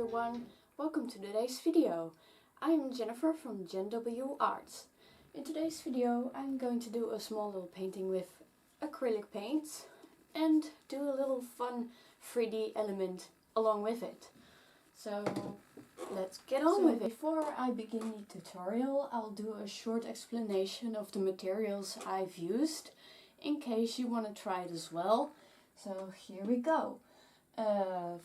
everyone, welcome to today's video. I am Jennifer from GenW Arts. In today's video I'm going to do a small little painting with acrylic paints and do a little fun 3D element along with it. So let's get on with it. Before I begin the tutorial, I'll do a short explanation of the materials I've used in case you want to try it as well. So here we go.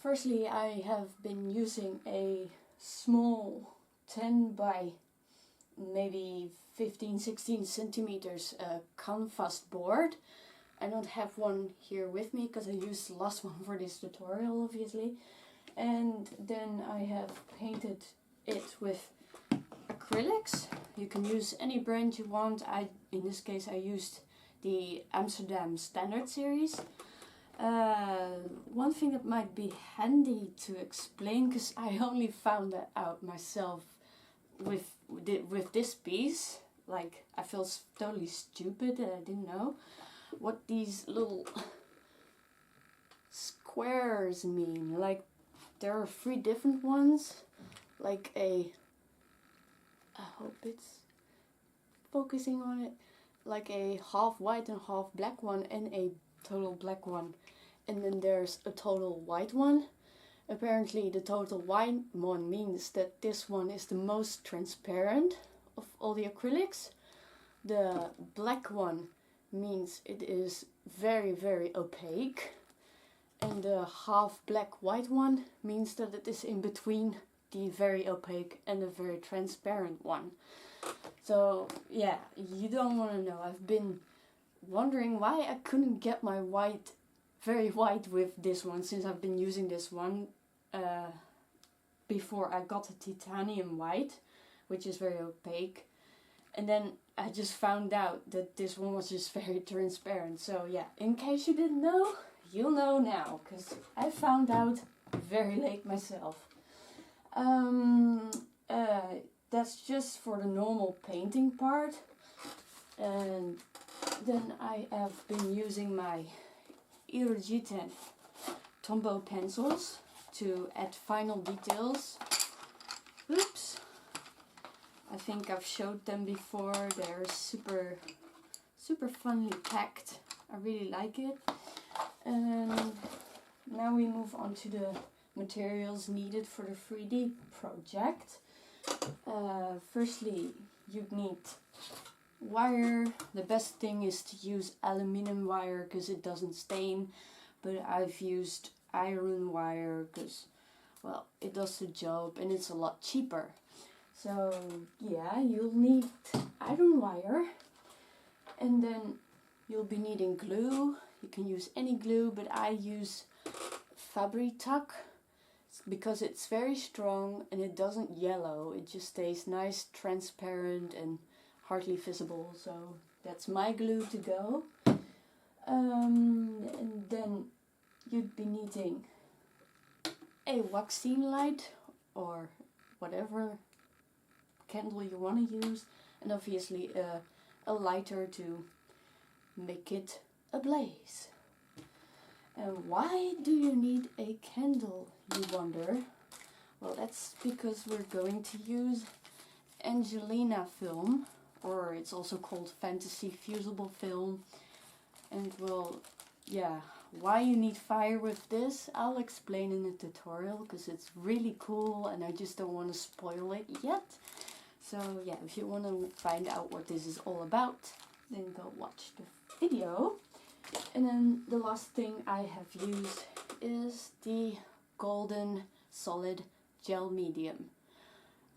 Firstly, I have been using a small 10 by maybe 15-16 centimeters canvas board. I don't have one here with me because I used the last one for this tutorial, obviously. And then I have painted it with acrylics. You can use any brand you want. In this case I used the Amsterdam standard series. One thing that might be handy to explain, because I only found that out myself with this piece. Like, I feel totally stupid that I didn't know what these little squares mean. Like, there are 3 different ones, like I hope it's focusing on it, like a half white and half black one and a total black one, and then there's a total white one. Apparently the total white one means that this one is the most transparent of all the acrylics. The black one means it is very, very opaque, and the half black white one means that it is in between the very opaque and the very transparent one. So yeah, you don't want to know. I've been wondering why I couldn't get my white very white with this one, since I've been using this one before I got a titanium white, which is very opaque, and then I just found out that this one was just very transparent. So yeah, in case you didn't know, you'll know now, because I found out very late myself. That's just for the normal painting part. And then I have been using my Irojiten tombow pencils to add final details. Oops! I think I've showed them before. They're super funly packed. I really like it. And now we move on to the materials needed for the 3D project. Firstly, you need wire. The best thing is to use aluminum wire because it doesn't stain, but I've used iron wire because, well, it does the job and it's a lot cheaper. So yeah, you'll need iron wire, and then you'll be needing glue. You can use any glue, but I use Fabri-tac because it's very strong and it doesn't yellow. It just stays nice, transparent and hardly visible. So that's my glue to go. And then you'd be needing a waxing light or whatever candle you want to use, and obviously a lighter to make it ablaze. And why do you need a candle, you wonder? Well, that's because we're going to use Angelina film, or it's also called fantasy fusible film. And well, yeah, why you need fire with this, I'll explain in the tutorial, because it's really cool and I just don't want to spoil it yet. So yeah, if you want to find out what this is all about, then go watch the video. And then the last thing I have used is the golden solid gel medium.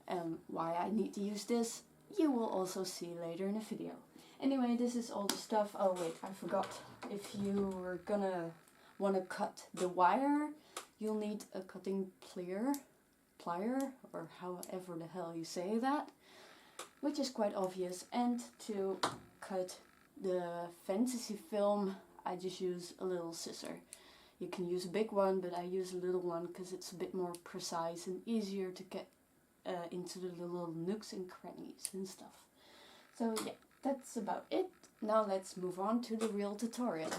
And why I need to use this, you will also see later in the video. Anyway, this is all the stuff. Oh wait, I forgot. If you were gonna want to cut the wire, you'll need a cutting plier, or however the hell you say that, which is quite obvious. And to cut the fantasy film, I just use a little scissor. You can use a big one, but I use a little one because it's a bit more precise and easier to get into the little nooks and crannies and stuff. So yeah, that's about it. Now let's move on to the real tutorial.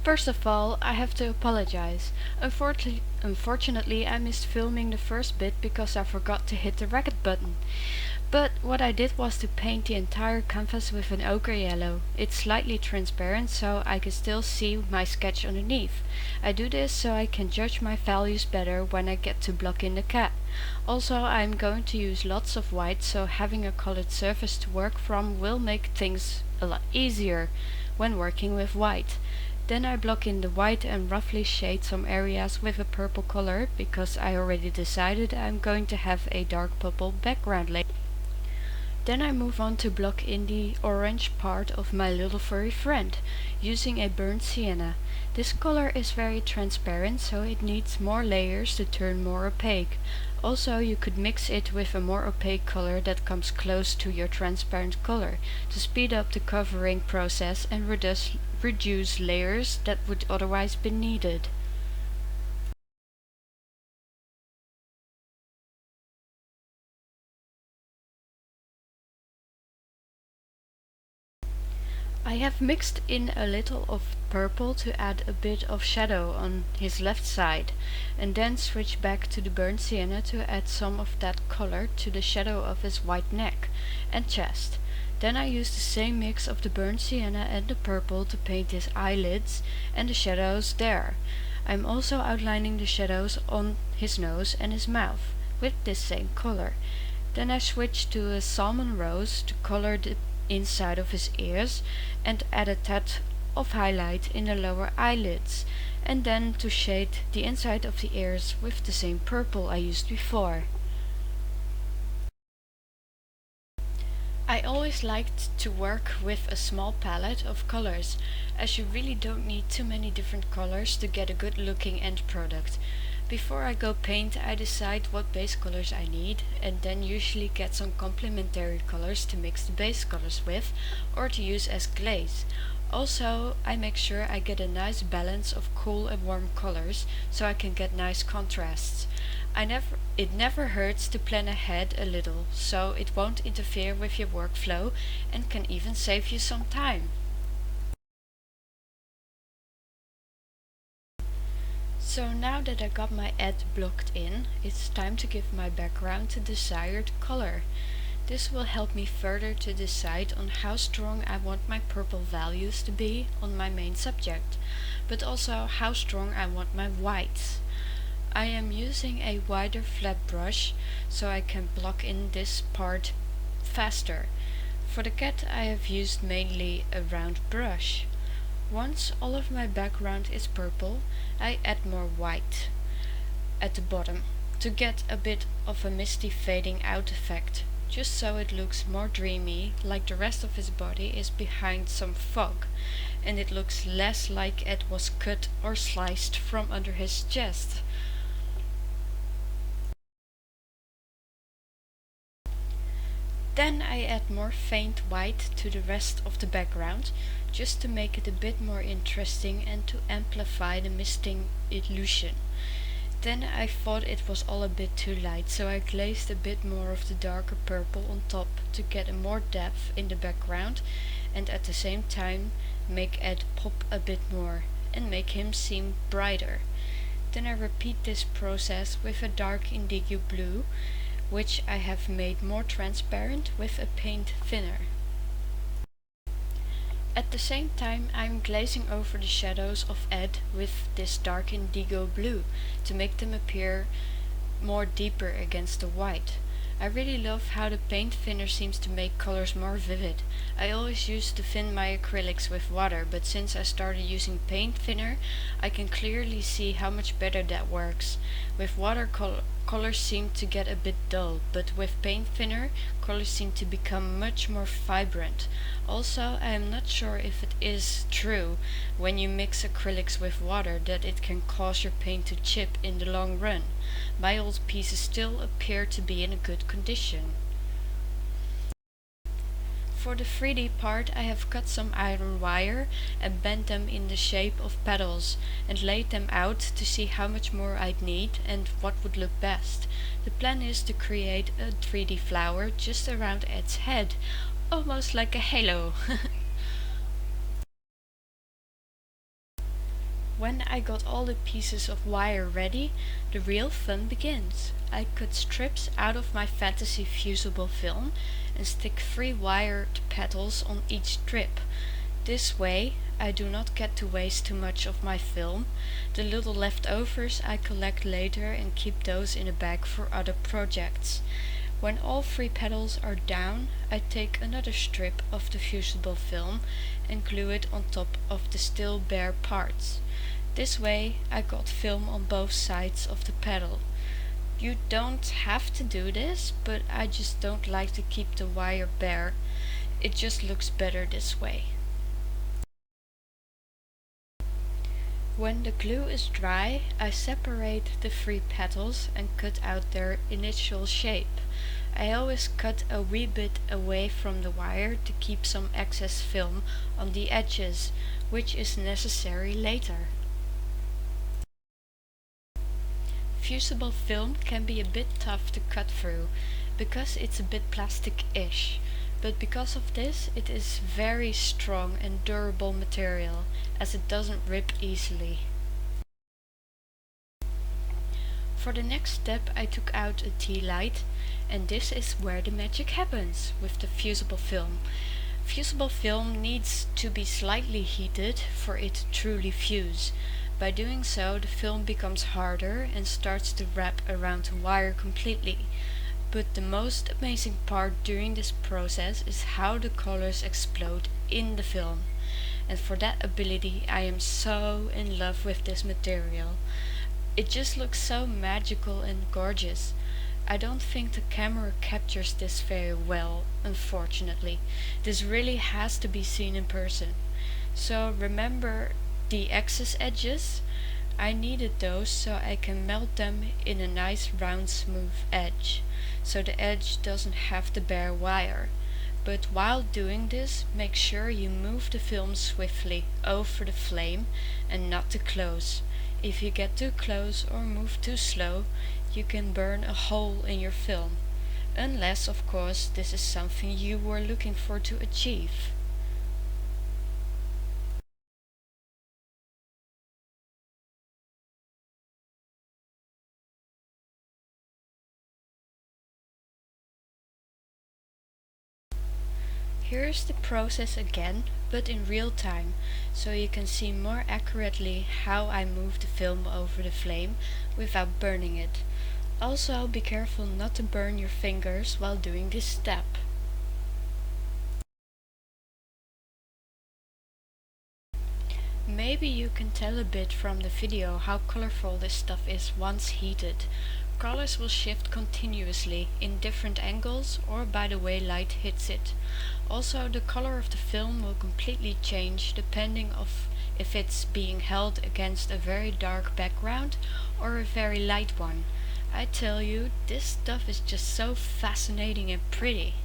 First of all, I have to apologize. Unfortunately, I missed filming the first bit because I forgot to hit the record button. But what I did was to paint the entire canvas with an ochre yellow. It's slightly transparent so I can still see my sketch underneath. I do this so I can judge my values better when I get to block in the cat. Also, I'm going to use lots of white, so having a colored surface to work from will make things a lot easier when working with white. Then I block in the white and roughly shade some areas with a purple color because I already decided I'm going to have a dark purple background layer. Then I move on to block in the orange part of my little furry friend, using a burnt sienna. This color is very transparent, so it needs more layers to turn more opaque. Also, you could mix it with a more opaque color that comes close to your transparent color, to speed up the covering process and reduce layers that would otherwise be needed. I have mixed in a little of purple to add a bit of shadow on his left side, and then switch back to the burnt sienna to add some of that color to the shadow of his white neck and chest. Then I use the same mix of the burnt sienna and the purple to paint his eyelids and the shadows there. I'm also outlining the shadows on his nose and his mouth with this same color. Then I switch to a salmon rose to color the inside of his ears and add a tad of highlight in the lower eyelids, and then to shade the inside of the ears with the same purple I used before. I always liked to work with a small palette of colors, as you really don't need too many different colors to get a good looking end product. Before I go paint, I decide what base colors I need and then usually get some complementary colors to mix the base colors with or to use as glaze. Also, I make sure I get a nice balance of cool and warm colors so I can get nice contrasts. It never hurts to plan ahead a little, so it won't interfere with your workflow and can even save you some time. So now that I got my ad blocked in, it's time to give my background the desired color. This will help me further to decide on how strong I want my purple values to be on my main subject, but also how strong I want my whites. I am using a wider flat brush so I can block in this part faster. For the cat I have used mainly a round brush. Once all of my background is purple, I add more white at the bottom to get a bit of a misty fading out effect, just so it looks more dreamy, like the rest of his body is behind some fog, and it looks less like it was cut or sliced from under his chest. Then I add more faint white to the rest of the background, just to make it a bit more interesting and to amplify the misting illusion. Then I thought it was all a bit too light, so I glazed a bit more of the darker purple on top to get a more depth in the background and at the same time make Ed pop a bit more and make him seem brighter. Then I repeat this process with a dark indigo blue, which I have made more transparent with a paint thinner. At the same time I'm glazing over the shadows of Ed with this dark indigo blue to make them appear more deeper against the white. I really love how the paint thinner seems to make colors more vivid. I always used to thin my acrylics with water, but since I started using paint thinner, I can clearly see how much better that works. With colors seem to get a bit dull, but with paint thinner, colors seem to become much more vibrant. Also, I am not sure if it is true when you mix acrylics with water that it can cause your paint to chip in the long run. My old pieces still appear to be in a good condition. For the 3D part I have cut some iron wire and bent them in the shape of petals and laid them out to see how much more I'd need and what would look best. The plan is to create a 3D flower just around Ed's head, almost like a halo. When I got all the pieces of wire ready, the real fun begins. I cut strips out of my fantasy fusible film and stick 3 wired petals on each strip. This way I do not get to waste too much of my film. The little leftovers I collect later and keep those in a bag for other projects. When all 3 petals are down, I take another strip of the fusible film and glue it on top of the still bare parts. This way I got film on both sides of the petal. You don't have to do this, but I just don't like to keep the wire bare. It just looks better this way. When the glue is dry, I separate the 3 petals and cut out their initial shape. I always cut a wee bit away from the wire to keep some excess film on the edges, which is necessary later. Fusible film can be a bit tough to cut through, because it's a bit plastic-ish, but because of this it is very strong and durable material, as it doesn't rip easily. For the next step I took out a tea light, and this is where the magic happens with the fusible film. Fusible film needs to be slightly heated for it to truly fuse. By doing so, the film becomes harder and starts to wrap around the wire completely. But the most amazing part during this process is how the colors explode in the film. And for that ability I am so in love with this material. It just looks so magical and gorgeous. I don't think the camera captures this very well, unfortunately. This really has to be seen in person. So remember the excess edges? I needed those so I can melt them in a nice round smooth edge, so the edge doesn't have the bare wire. But while doing this, make sure you move the film swiftly over the flame and not too close. If you get too close or move too slow, you can burn a hole in your film. Unless, of course, this is something you were looking for to achieve. Here's the process again, but in real time, so you can see more accurately how I move the film over the flame without burning it. Also, be careful not to burn your fingers while doing this step. Maybe you can tell a bit from the video how colorful this stuff is once heated. Colors will shift continuously in different angles or by the way light hits it. Also, the color of the film will completely change depending if it's being held against a very dark background or a very light one. I tell you, this stuff is just so fascinating and pretty.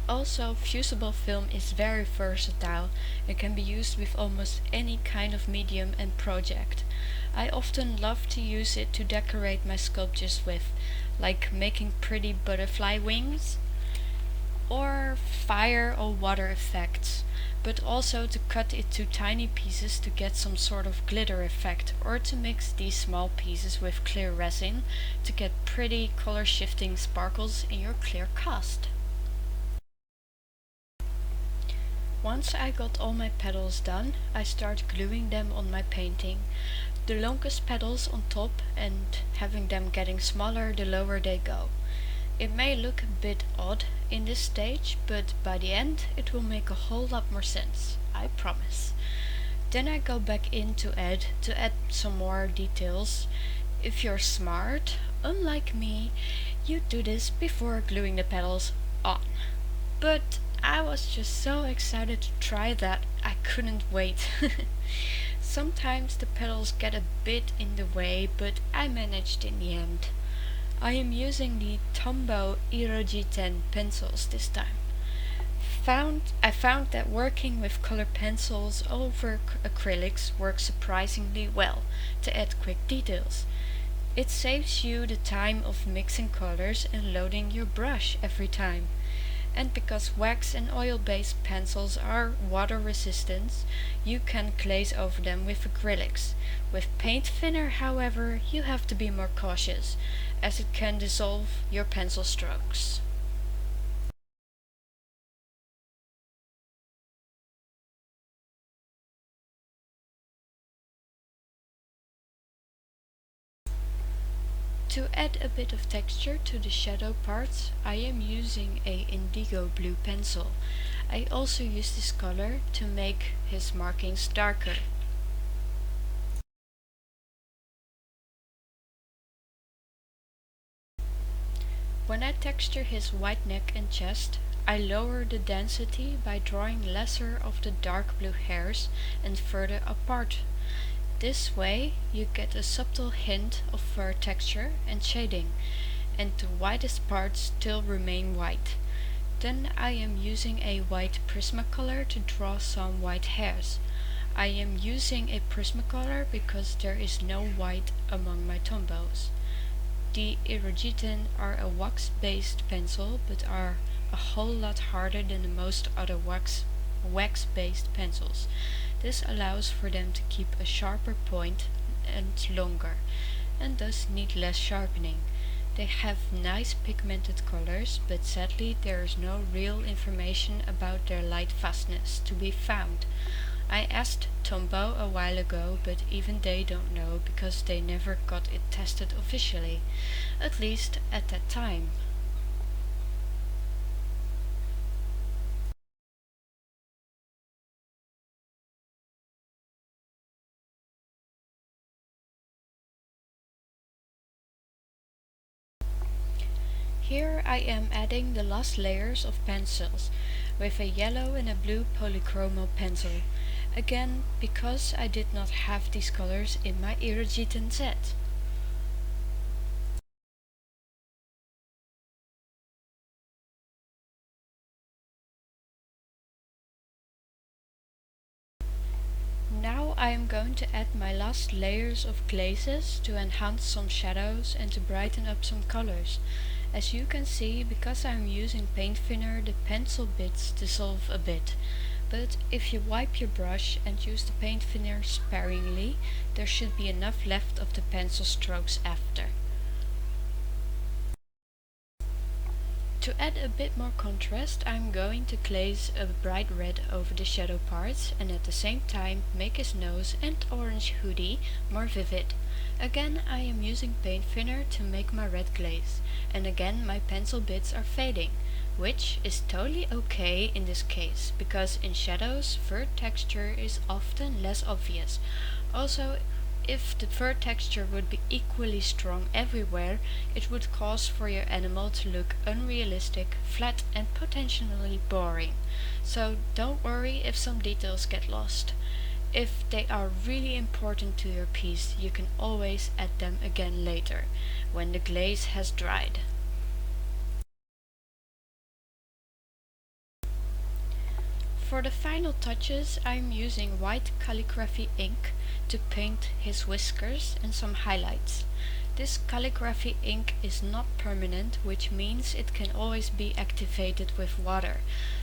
Also, fusible film is very versatile and can be used with almost any kind of medium and project. I often love to use it to decorate my sculptures with, like making pretty butterfly wings or fire or water effects, but also to cut it to tiny pieces to get some sort of glitter effect, or to mix these small pieces with clear resin to get pretty color shifting sparkles in your clear cast. Once I got all my petals done, I start gluing them on my painting. The longest petals on top, and having them getting smaller the lower they go. It may look a bit odd in this stage, but by the end it will make a whole lot more sense, I promise. Then I go back in to add some more details. If you're smart, unlike me, you do this before gluing the petals on. But I was just so excited to try that I couldn't wait. Sometimes the petals get a bit in the way, but I managed in the end. I am using the tombow Irojiten pencils this time. I found that working with color pencils over acrylics works surprisingly well to add quick details. It saves you the time of mixing colors and loading your brush every time. And because wax and oil-based pencils are water resistant, you can glaze over them with acrylics. With paint thinner, however, you have to be more cautious, as it can dissolve your pencil strokes. To add a bit of texture to the shadow parts, I am using a indigo blue pencil. I also use this color to make his markings darker. When I texture his white neck and chest, I lower the density by drawing lesser of the dark blue hairs and further apart. This way you get a subtle hint of fur texture and shading, and the whitest parts still remain white. Then I am using a white Prismacolor to draw some white hairs. I am using a Prismacolor because there is no white among my tombows. The Irojiten are a wax-based pencil but are a whole lot harder than the most other wax-based pencils. This allows for them to keep a sharper point and longer, and thus need less sharpening. They have nice pigmented colors, but sadly there is no real information about their light fastness to be found. I asked Tombow a while ago, but even they don't know because they never got it tested officially, at least at that time. Here I am adding the last layers of pencils with a yellow and a blue polychromo pencil. Again, because I did not have these colors in my Irojiten set. Now I am going to add my last layers of glazes to enhance some shadows and to brighten up some colors. As you can see, because I am using paint thinner, the pencil bits dissolve a bit. But if you wipe your brush and use the paint thinner sparingly, there should be enough left of the pencil strokes after. To add a bit more contrast, I'm going to glaze a bright red over the shadow parts and at the same time make his nose and orange hoodie more vivid. Again, I am using paint thinner to make my red glaze, and again my pencil bits are fading, which is totally okay in this case, because in shadows fur texture is often less obvious. Also, if the fur texture would be equally strong everywhere, it would cause for your animal to look unrealistic, flat and potentially boring. So don't worry if some details get lost. If they are really important to your piece, you can always add them again later, when the glaze has dried. For the final touches, I'm using white calligraphy ink to paint his whiskers and some highlights. This calligraphy ink is not permanent, which means it can always be activated with water.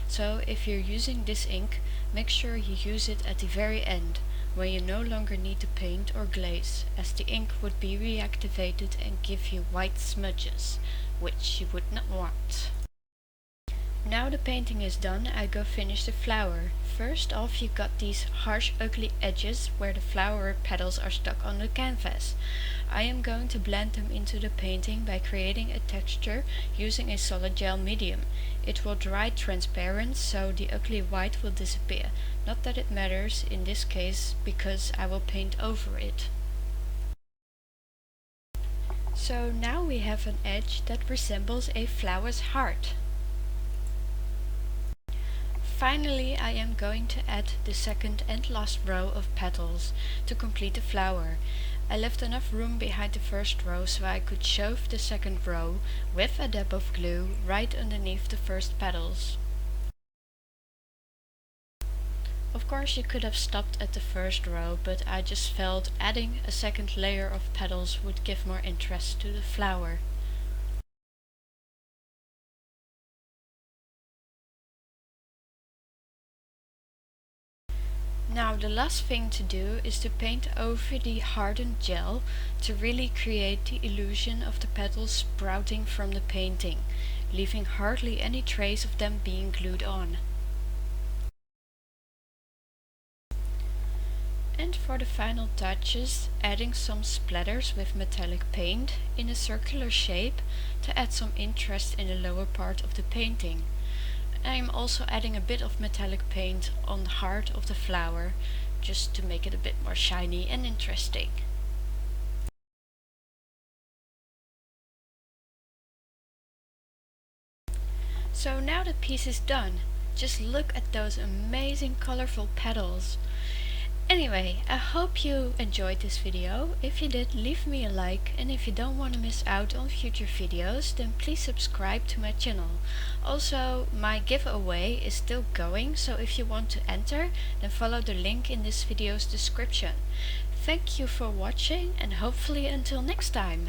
So if you're using this ink, make sure you use it at the very end, when you no longer need to paint or glaze, as the ink would be reactivated and give you white smudges, which you would not want. Now the painting is done, I go finish the flower. First off, you got these harsh ugly edges where the flower petals are stuck on the canvas. I am going to blend them into the painting by creating a texture using a solid gel medium. It will dry transparent, so the ugly white will disappear. Not that it matters in this case, because I will paint over it. So now we have an edge that resembles a flower's heart. Finally, I am going to add the second and last row of petals to complete the flower. I left enough room behind the first row so I could shove the second row with a dab of glue right underneath the first petals. Of course you could have stopped at the first row, but I just felt adding a second layer of petals would give more interest to the flower. Now the last thing to do is to paint over the hardened gel to really create the illusion of the petals sprouting from the painting, leaving hardly any trace of them being glued on. And for the final touches, adding some splatters with metallic paint in a circular shape to add some interest in the lower part of the painting. I am also adding a bit of metallic paint on the heart of the flower, just to make it a bit more shiny and interesting. So now the piece is done. Just look at those amazing colorful petals. Anyway, I hope you enjoyed this video. If you did, leave me a like, and if you don't want to miss out on future videos, then please subscribe to my channel. Also, my giveaway is still going, so if you want to enter, then follow the link in this video's description. Thank you for watching, and hopefully until next time.